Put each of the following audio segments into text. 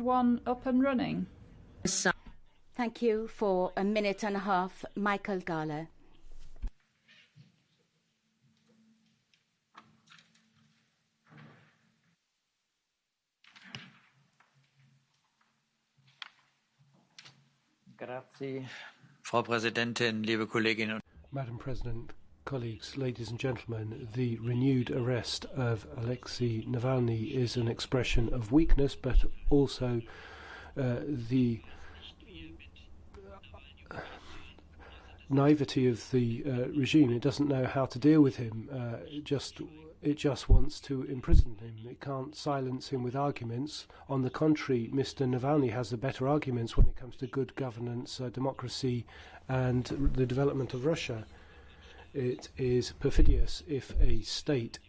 second one up and running? Thank you. For a minute and a half, Michael Gahler. Grazie, Frau Präsidentin, liebe Kolleginnen und Madam President, colleagues, ladies and gentlemen, the renewed arrest of Alexei Navalny is an expression of weakness, but also the naivety of the regime. It doesn't know how to deal with him. It just wants to imprison him. It can't silence him with arguments. On the contrary, Mr. Navalny has the better arguments when it comes to good governance, democracy, and the development of Russia. It is perfidious if a state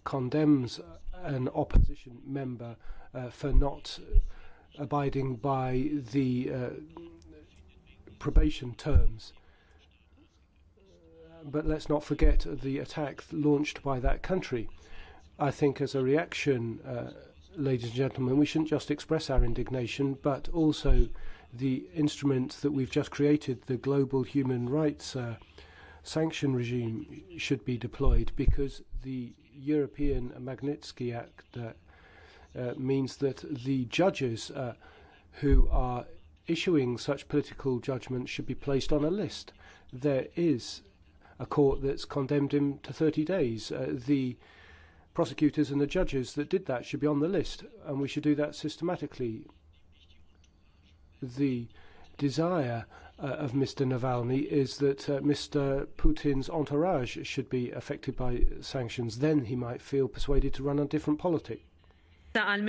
condemns an opposition member for not abiding by the probation terms. But let's not forget the attack launched by that country. I think as a reaction, ladies and gentlemen, we shouldn't just express our indignation, but also the instrument that we've just created, the global human rights sanction regime, should be deployed, because the European Magnitsky Act means that the judges who are issuing such political judgments should be placed on a list. There is a court that's condemned him to 30 days. The prosecutors and the judges that did that should be on the list, and we should do that systematically. The desire of Mr. Navalny is that Mr. Putin's entourage should be affected by sanctions. Then he might feel persuaded to run a different politic. 1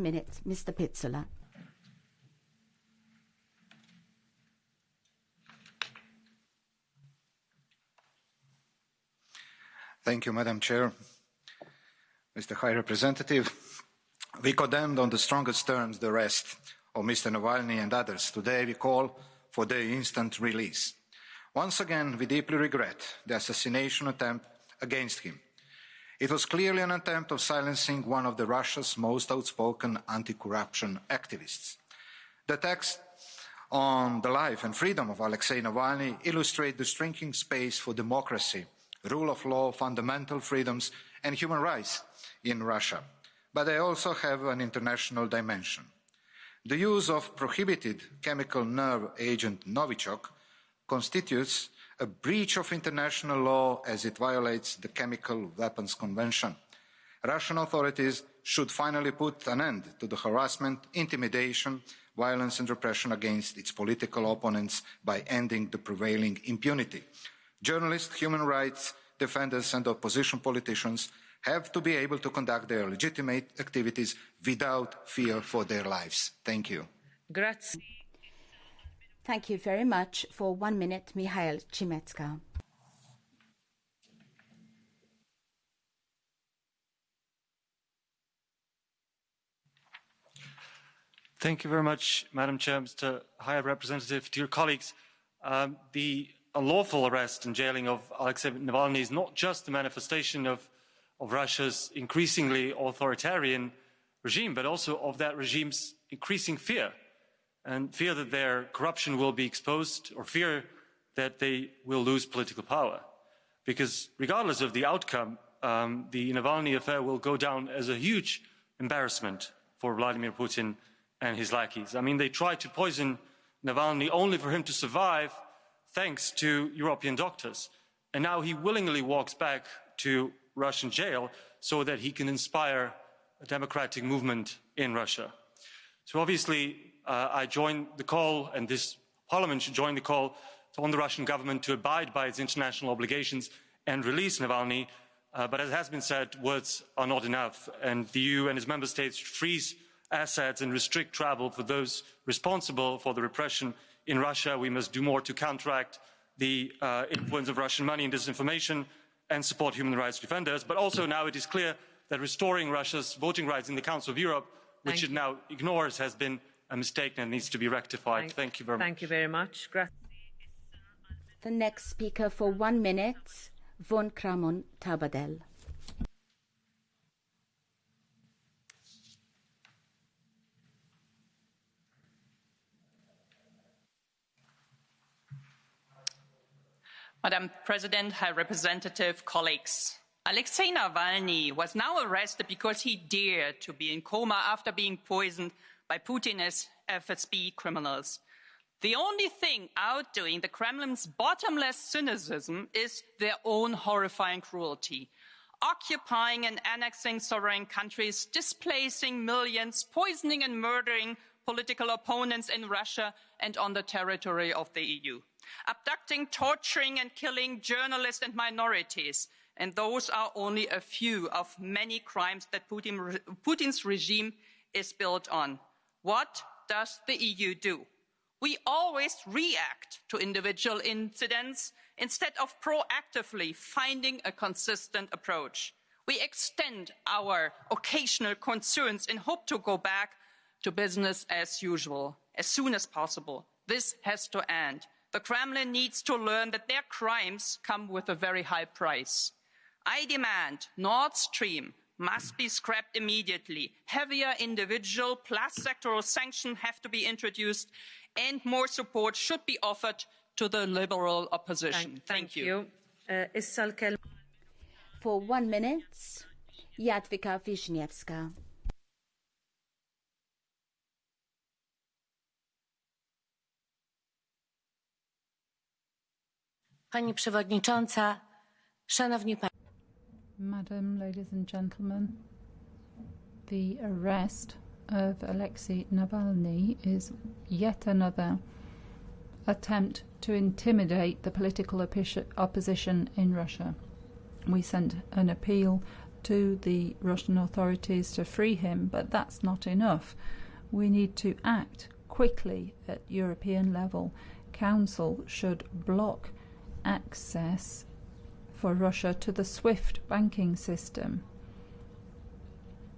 minute, Mr. Pizzula. Thank you, Madam Chair. Mr. High Representative, we condemned on the strongest terms the arrest of Mr. Navalny and others. Today we call for their instant release. Once again, we deeply regret the assassination attempt against him. It was clearly an attempt of silencing one of Russia's most outspoken anti-corruption activists. The attacks on the life and freedom of Alexei Navalny illustrate the shrinking space for democracy, rule of law, fundamental freedoms and human rights in Russia. But they also have an international dimension. The use of prohibited chemical nerve agent Novichok constitutes a breach of international law as it violates the Chemical Weapons Convention. Russian authorities should finally put an end to the harassment, intimidation, violence and repression against its political opponents by ending the prevailing impunity. Journalists, human rights defenders and opposition politicians have to be able to conduct their legitimate activities without fear for their lives. Thank you. Grazie. Thank you very much. For 1 minute, Mikhail Chimetska. Thank you very much, Madam Chair, Mr. High Representative, dear colleagues. The unlawful arrest and jailing of Alexei Navalny is not just a manifestation of Russia's increasingly authoritarian regime, but also of that regime's increasing fear, and fear that their corruption will be exposed, or fear that they will lose political power. Because regardless of the outcome, the Navalny affair will go down as a huge embarrassment for Vladimir Putin and his lackeys. I mean, they tried to poison Navalny only for him to survive, thanks to European doctors. And now he willingly walks back to Russian jail so that he can inspire a democratic movement in Russia. So obviously, I join the call, and this Parliament should join the call on the Russian government to abide by its international obligations and release Navalny. But as has been said, words are not enough, and the EU and its member states should freeze assets and restrict travel for those responsible for the repression in Russia. We must do more to counteract the influence of Russian money and disinformation and support human rights defenders. But also now it is clear that restoring Russia's voting rights in the Council of Europe, which it now ignores, has been a mistake and needs to be rectified. Thank you very much. Thank you very much. The next speaker for 1 minute, von Kramon Taubadel. Madam President, High Representative, colleagues. Alexei Navalny was now arrested because he dared to be in coma after being poisoned by Putin's FSB criminals. The only thing outdoing the Kremlin's bottomless cynicism is their own horrifying cruelty. Occupying and annexing sovereign countries, displacing millions, poisoning and murdering political opponents in Russia and on the territory of the EU. Abducting, torturing and killing journalists and minorities. And those are only a few of many crimes that Putin's regime is built on. What does the EU do? We always react to individual incidents instead of proactively finding a consistent approach. We extend our occasional concerns in hope to go back to business as usual as soon as possible. This has to end. The Kremlin needs to learn that their crimes come with a very high price. I demand Nord Stream must be scrapped immediately. Heavier individual plus sectoral sanctions have to be introduced and more support should be offered to the liberal opposition. Thank you. For 1 minute, Jadwiga Wiśniewska. Pani Przewodnicząca, Szanowni Państwo. Madam, ladies and gentlemen, the arrest of Alexei Navalny is yet another attempt to intimidate the political opposition in Russia. We sent an appeal to the Russian authorities to free him, but that's not enough. We need to act quickly at European level. Council should block access for Russia to the SWIFT banking system.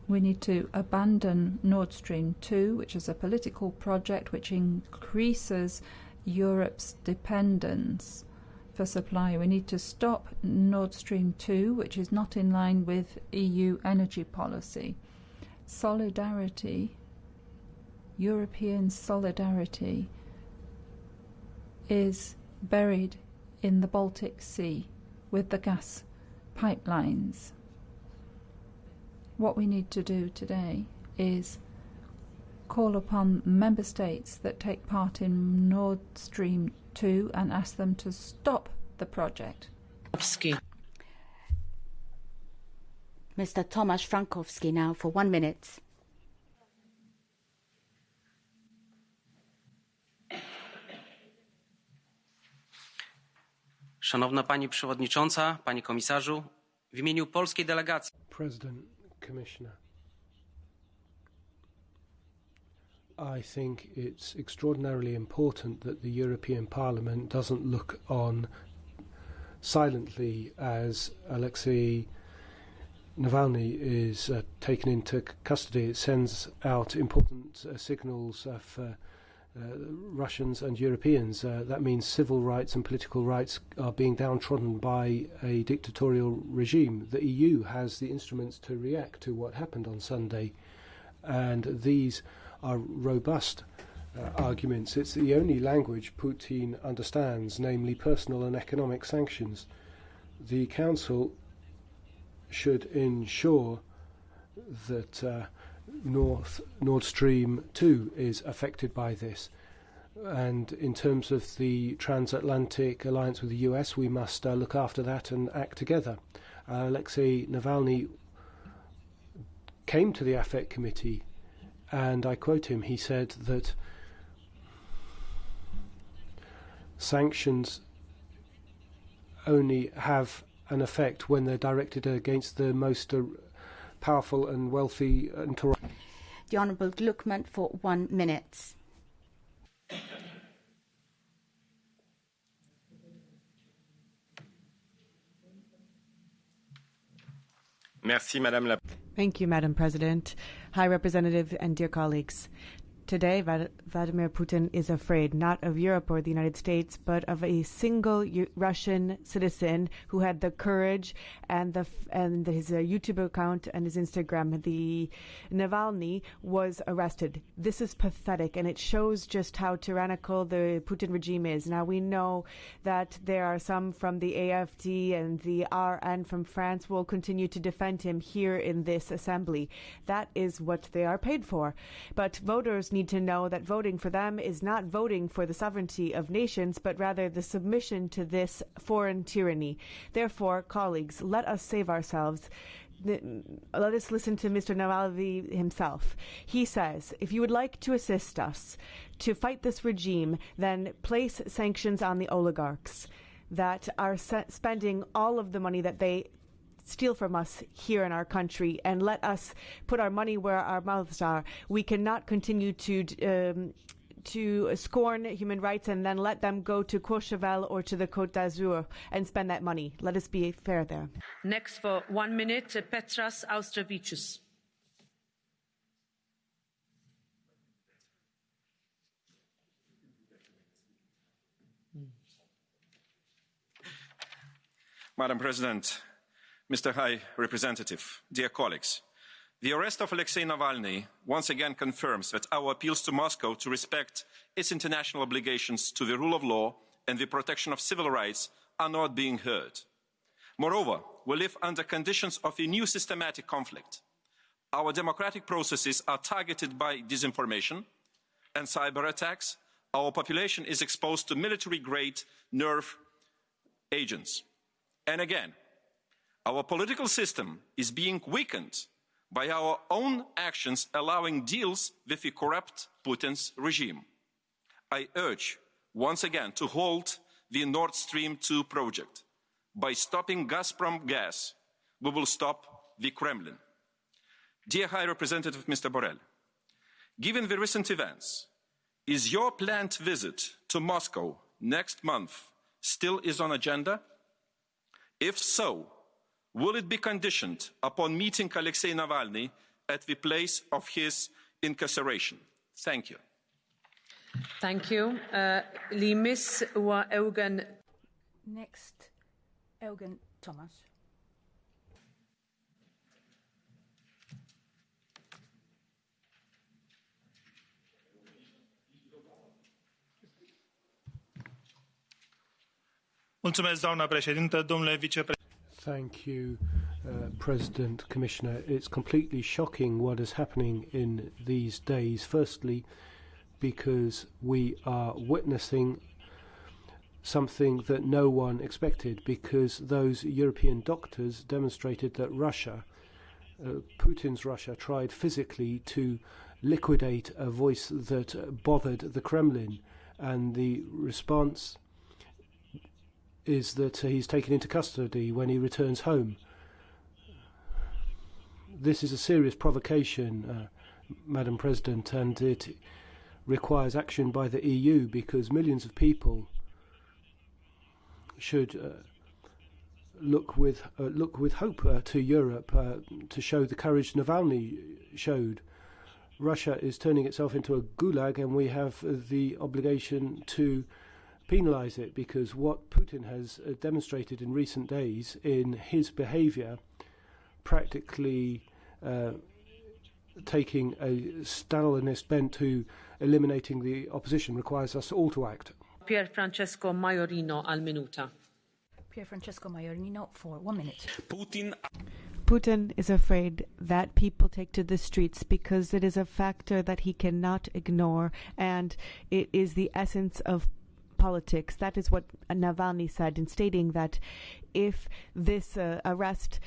We need to abandon Nord Stream 2, which is a political project which increases Europe's dependence for supply. We need to stop Nord Stream 2, which is not in line with EU energy policy. Solidarity, European solidarity, is buried in the Baltic Sea with the gas pipelines. What we need to do today is call upon member states that take part in Nord Stream 2 and ask them to stop the project. Mr. Tomasz Frankowski now for 1 minute. Szanowna Pani Przewodnicząca, Panie Komisarzu, w imieniu polskiej delegacji. President, Commissioner, I think it's extraordinarily important that the European Parliament doesn't look on silently as Alexei Navalny is taken into custody. It sends out important signals for Russians and Europeans. That means civil rights and political rights are being downtrodden by a dictatorial regime. The EU has the instruments to react to what happened on Sunday, and these are robust arguments. It's the only language Putin understands, namely personal and economic sanctions. The Council should ensure that Nord Stream 2 is affected by this. And in terms of the Transatlantic alliance with the US, we must look after that and act together. Alexei Navalny came to the AFET committee, and I quote him, he said that sanctions only have an effect when they're directed against the most powerful and wealthy. The Honourable Gluckman for 1 minute. Thank you, Madam President, High Representative and dear colleagues. Today, Vladimir Putin is afraid not of Europe or the United States, but of a single Russian citizen who had the courage and his YouTube account and his Instagram. The Navalny was arrested. This is pathetic, and it shows just how tyrannical the Putin regime is. Now, we know that there are some from the AfD and the RN from France will continue to defend him here in this assembly. That is what they are paid for. But voters need to know that voting for them is not voting for the sovereignty of nations, but rather the submission to this foreign tyranny. Therefore, colleagues, let us save ourselves. Let us listen to Mr. Navalny himself. He says, if you would like to assist us to fight this regime, then place sanctions on the oligarchs that are spending all of the money that they steal from us here in our country, and let us put our money where our mouths are. We cannot continue to scorn human rights and then let them go to Courchevel or to the Côte d'Azur and spend that money. Let us be fair there. Next for 1 minute, Petras Austrevicius. Madam President, Mr. High Representative, dear colleagues, the arrest of Alexei Navalny once again confirms that our appeals to Moscow to respect its international obligations to the rule of law and the protection of civil rights are not being heard. Moreover, we live under conditions of a new systematic conflict. Our democratic processes are targeted by disinformation and cyber attacks. Our population is exposed to military-grade nerve agents. And again, our political system is being weakened by our own actions allowing deals with the corrupt Putin's regime. I urge once again to halt the Nord Stream 2 project. By stopping Gazprom gas, we will stop the Kremlin. Dear High Representative Mr. Borrell, given the recent events, is your planned visit to Moscow next month still on agenda? If so, will it be conditioned upon meeting Alexei Navalny at the place of his incarceration? Thank you. Thank you. Limis wa Eugen. Next, Eugen Thomas. Doamna președintă, domnule vicepreședinte. Thank you, President, Commissioner. It's completely shocking what is happening in these days. Firstly, because we are witnessing something that no one expected, because those European doctors demonstrated that Russia, Putin's Russia, tried physically to liquidate a voice that bothered the Kremlin, and the response is that he's taken into custody when he returns home. This is a serious provocation, Madam President, and it requires action by the EU, because millions of people should look with hope to Europe to show the courage Navalny showed. Russia is turning itself into a gulag, and we have the obligation to penalise it, because what Putin has demonstrated in recent days in his behaviour, practically taking a Stalinist bent to eliminating the opposition, requires us all to act. Pier Francesco Maiorino al minuta. Pier Francesco Maiorino for 1 minute. Putin is afraid that people take to the streets because it is a factor that he cannot ignore, and it is the essence of politics. That is what Navalny said in stating that if this arrest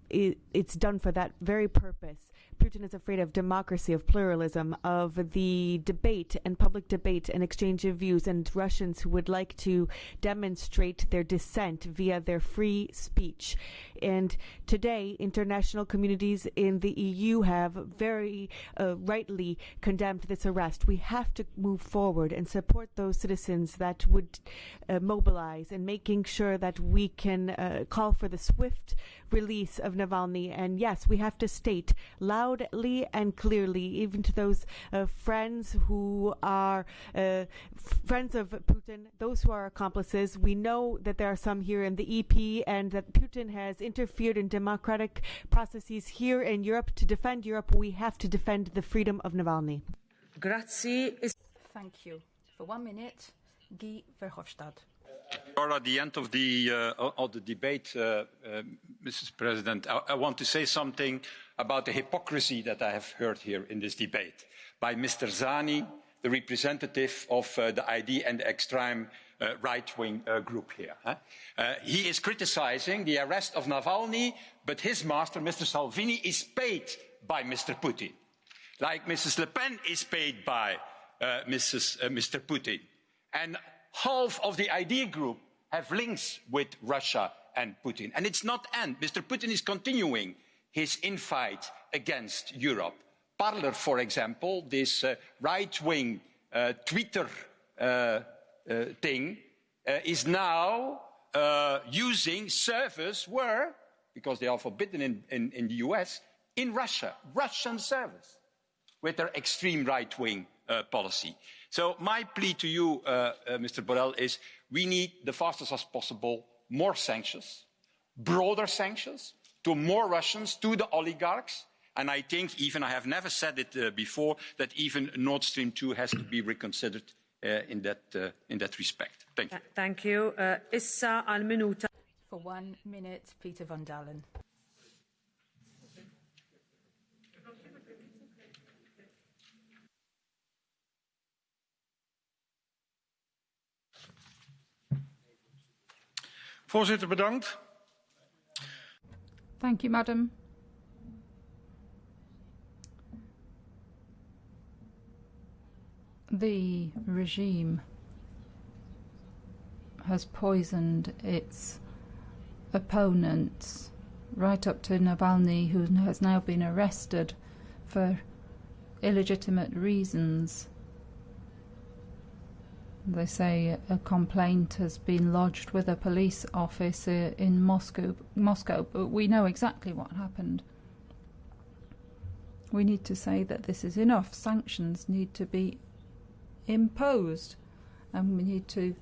it's done for that very purpose. Putin is afraid of democracy, of pluralism, of the debate and public debate and exchange of views, and Russians who would like to demonstrate their dissent via their free speech. And today, international communities in the EU have very rightly condemned this arrest. We have to move forward and support those citizens that would mobilize, and making sure that we can can call for the swift release of Navalny. And yes, we have to state loudly and clearly, even to those friends who are friends of Putin, those who are accomplices. We know that there are some here in the EP and that Putin has interfered in democratic processes here in Europe. To defend Europe, we have to defend the freedom of Navalny. Grazie. Thank you. For 1 minute, Guy Verhofstadt. Or at the end of the debate, Mrs. President, I want to say something about the hypocrisy that I have heard here in this debate by Mr. Zani, the representative of the ID and the extreme right-wing group here. He is criticizing the arrest of Navalny, but his master, Mr. Salvini, is paid by Mr. Putin, like Mrs. Le Pen is paid by Mr. Putin. And half of the ID group have links with Russia and Putin. And it's not end. Mr. Putin is continuing his infight against Europe. Parler, for example, this right-wing Twitter thing, is now using servers where, because they are forbidden in the US, in Russia, Russian servers, with their extreme right-wing policy. So my plea to you, Mr. Borrell, is we need the fastest as possible more sanctions, broader sanctions, to more Russians, to the oligarchs. And I think even, I have never said it before, that even Nord Stream 2 has to be reconsidered in that respect. Thank you. Thank you. Issa al minuta. For 1 minute, Peter van Dalen. Voorzitter, bedankt. Thank you, Madam. The regime has poisoned its opponents, right up to Navalny, who has now been arrested for illegitimate reasons. They say a complaint has been lodged with a police officer in Moscow, but we know exactly what happened. We need to say that this is enough. Sanctions need to be imposed, and we need to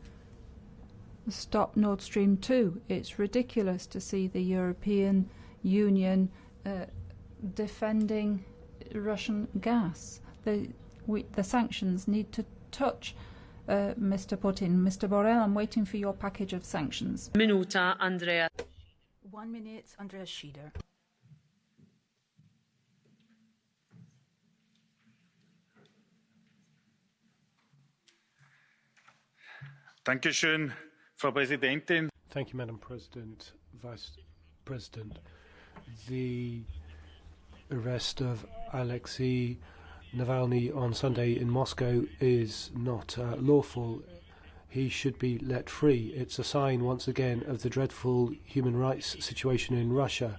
stop Nord Stream 2. It's ridiculous to see the European Union defending Russian gas. The sanctions need to touch Mr. Putin. Mr. Borrell, I'm waiting for your package of sanctions. Minuta, Andrea. 1 minute, Andreas Schieder. Dankeschön, Frau Präsidentin. Thank you, Madam President, Vice President. The arrest of Alexei Navalny on Sunday in Moscow is not lawful. He should be let free. It's a sign, once again, of the dreadful human rights situation in Russia.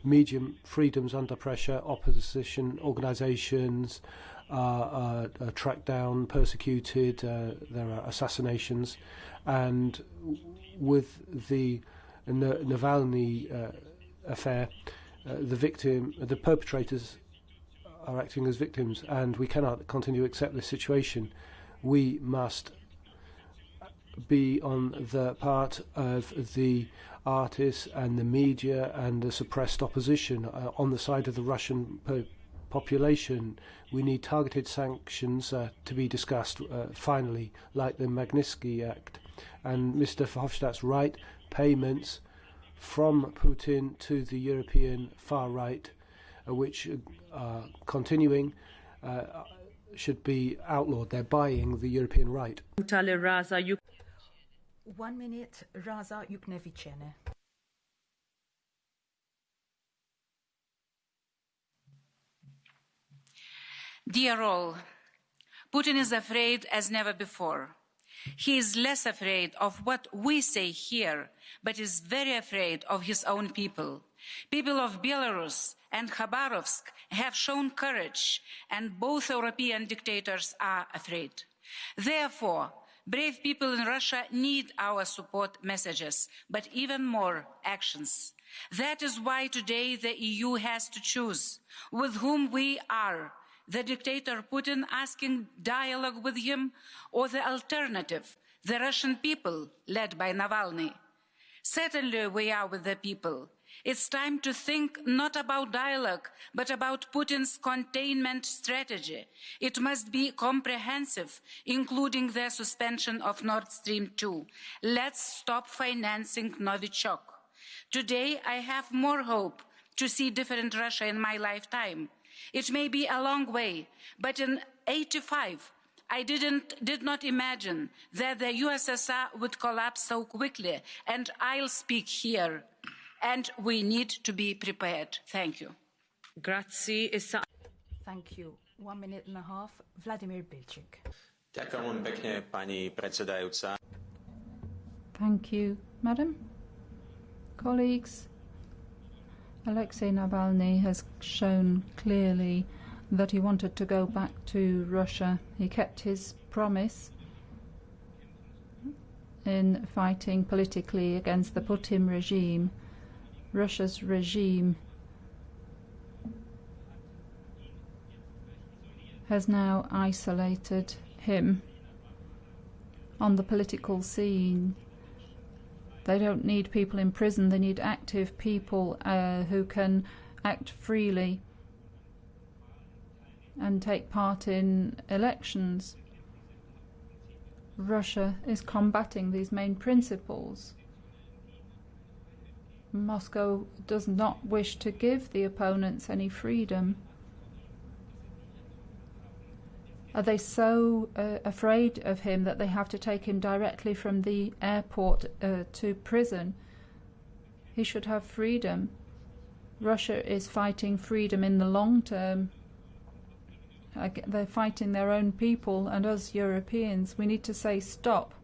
Media freedoms under pressure, opposition organizations are tracked down, persecuted, there are assassinations, and with the Navalny affair, the perpetrators are acting as victims, and we cannot continue to accept this situation. We must be on the part of the artists and the media and the suppressed opposition, on the side of the Russian population. We need targeted sanctions to be discussed finally, like the Magnitsky Act. And Mr. Verhofstadt's right, payments from Putin to the European far right, which are continuing, should be outlawed. They're buying the European right. 1 minute, Raza Yuknevichene. Dear all, Putin is afraid as never before. He is less afraid of what we say here, but is very afraid of his own people. People of Belarus and Khabarovsk have shown courage, and both European dictators are afraid. Therefore, Brave people in Russia need our support messages, but even more actions. That is why today the EU has to choose with whom we are, the dictator Putin asking dialogue with him, or the alternative, the Russian people led by Navalny. Certainly we are with the people. It's time to think not about dialogue, but about Putin's containment strategy. It must be comprehensive, including the suspension of Nord Stream 2. Let's stop financing Novichok. Today, I have more hope to see different Russia in my lifetime. It may be a long way, but in '85, I did not imagine that the USSR would collapse so quickly, and I'll speak here. And we need to be prepared. Thank you. Grazie. Thank you. 1 minute and a half, Vladimir Bilčík. Ďakujem pekne, pani predsedajúca. Thank you, Madam. Colleagues, Alexei Navalny has shown clearly that he wanted to go back to Russia. He kept his promise in fighting politically against the Putin regime. Russia's regime has now isolated him on the political scene. They don't need people in prison, they need active people who can act freely and take part in elections. Russia is combating these main principles. Moscow does not wish to give the opponents any freedom. Are they so afraid of him that they have to take him directly from the airport to prison? He should have freedom. Russia is fighting freedom in the long term. They're fighting their own people, and us Europeans, we need to say stop.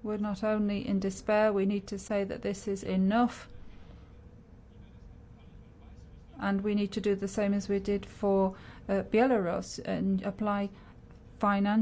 We're not only in despair, we need to say that this is enough. And we need to do the same as we did for Belarus and apply financial